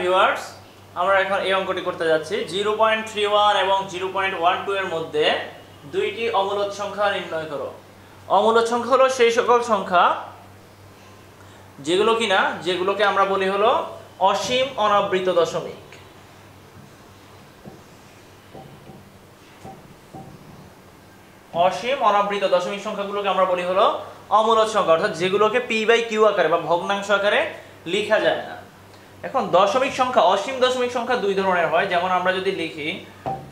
Viewers, আমরা এখন এই অঙ্কটি করতে যাচ্ছি। 0.31 এবং 0.12 এর মধ্যে দুইটি অমূলদ সংখ্যা নির্ণয় করো। অমূলদ সংখ্যা হলো সেই সকল সংখ্যা যেগুলোকে আমরা বলি হলো অসীম অনাবৃত দশমিক। অসীম অনাবৃত দশমিক সংখ্যাগুলোকে আমরা বলি হলো অমূলদ সংখ্যা, অর্থাৎ যেগুলোকে p/q আকারে বা ভগ্নাংশ আকারে লেখা যায় না। এখন দশমিক সংখ্যা, অসীম দশমিক সংখ্যা দুই ধরনের হয়। যেমন আমরা যদি লিখি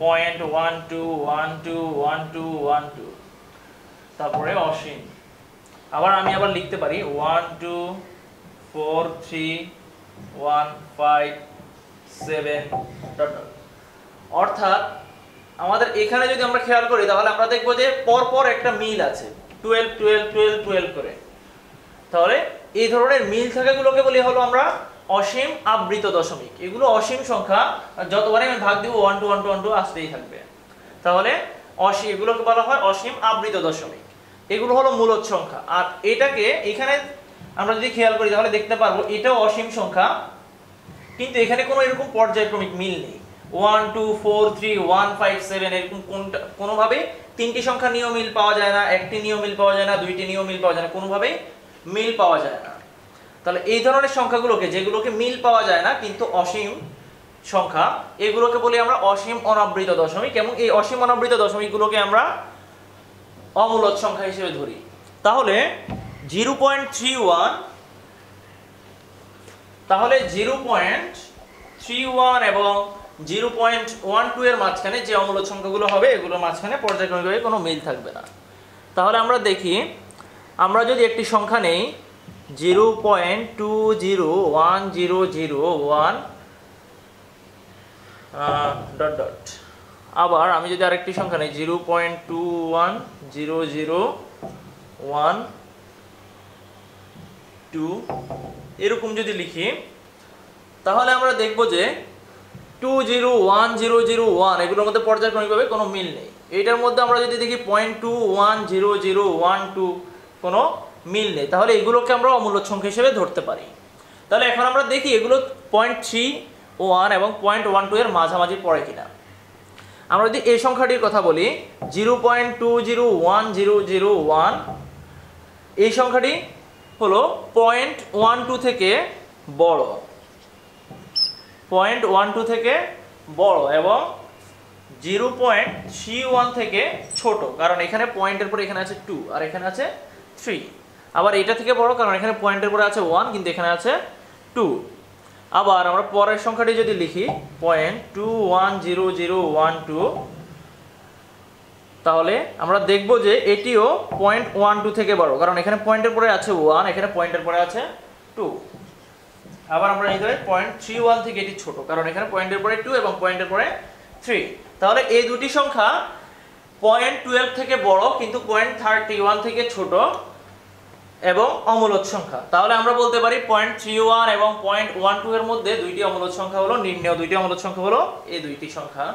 0.121212, তারপরে অসীম। আমি আবার লিখতে পারি 1243157 অর্থাৎ আমাদের এখানে যদি আমরা খেয়াল করি তাহলে আমরা দেখব যে পরপর একটা মিল আছে 12 12 12 12 করে। তাহলে এই ধরনের মিল থাকাগুলোকে বলি হলো আমরা অসীম আবৃত দশমিক। এগুলো অসীম সংখ্যা, যতবারই আমি ভাগ দিব 1 2 1 2 1 2 আসতেই থাকবে। তাহলে এগুলোকে বলা হয় অসীম আবৃত দশমিক। এগুলো হলো মূলদ সংখ্যা। আর এটাকে এখানে আমরা যদি খেয়াল করি তাহলে দেখতে পারবো এটাও অসীম সংখ্যা, কিন্তু এখানে কোনো এরকম পর্যায়ক্রমিক মিল নেই। 1 2 4 3 1 5 7 এরকম কোনোভাবে তিনটি সংখ্যা নিয়েও মিল পাওয়া যায় না, একটি নিয়েও মিল পাওয়া যায় না, দুইটি নিয়েও মিল পাওয়া যায় না, কোনোভাবেই মিল পাওয়া যায় না। তাহলে এই ধরনের সংখ্যাগুলোকে, যেগুলোকে মিল পাওয়া যায় না কিন্তু অসীম সংখ্যা, এগুলোকে বলি আমরা অসীম অনাবৃত দশমিক। এবং এই অসীম অনাবৃত দশমিকগুলোকে আমরা অমূলদ সংখ্যা হিসেবে ধরি। তাহলে 0.31 এবং 0.12 এর মাঝখানে যে অমূলদ সংখ্যাগুলো হবে এগুলোর মাঝখানে পর্যায়ক্রমিকভাবে কোনো মিল থাকবে না। তাহলে আমরা দেখি, আমরা যদি একটি সংখ্যা নেই 0.2010001 আবার আমি যদি আরেকটি সংখ্যা নেই 0.210012 এরকম যদি লিখি তাহলে আমরা দেখব যে 2010001 এগুলোর মধ্যে পর্যায়ক্রমিকভাবে কোনো মিল নেই। এইটার মধ্যে আমরা যদি দেখি 0.210012 কোনো মিল নেই, তাহলে এগুলোকে আমরা অমূলদ সংখ্যা হিসেবে ধরতে পারি। তাহলে এখন আমরা দেখি এগুলো 0.31 এবং 0.12 এর মাঝামাঝি পড়ে কিনা। আমরা যদি এই সংখ্যাটির কথা বলি 0.201001, এই সংখ্যাটি হলো 0.12 থেকে বড়, 0.12 থেকে বড় এবং 0.31 থেকে ছোট, কারণ এখানে পয়েন্টের পরে এখানে আছে 2 আর এখানে আছে 3। আবার এটা থেকে বড় কারণ এখানে পয়েন্টের পরে আছে 1 কিন্তু এখানে আছে 2। আবার আমরা পরের সংখ্যাটি যদি লিখি 0.210012, তাহলে আমরা দেখব যে এটিও 0.12 থেকে বড়, কারণ এখানে পয়েন্টের পরে আছে 1, এখানে পয়েন্টের পরে আছে 2। আবার আমরা নিতে পারি 0.31 থেকে এটি ছোট, কারণ এখানে পয়েন্টের পরে 2 এবং পয়েন্টের পরে 3। তাহলে এই দুটি সংখ্যা 0.12 থেকে বড় কিন্তু 0.31 থেকে ছোট এবং অমূলদ সংখ্যা। তাহলে আমরা বলতে পারি 0.31 এবং 0.12 এর মধ্যে দুইটি অমূলদ সংখ্যা হলো নির্ণেয়। দুইটি অমূলদ সংখ্যা হলো এই দুইটি সংখ্যা।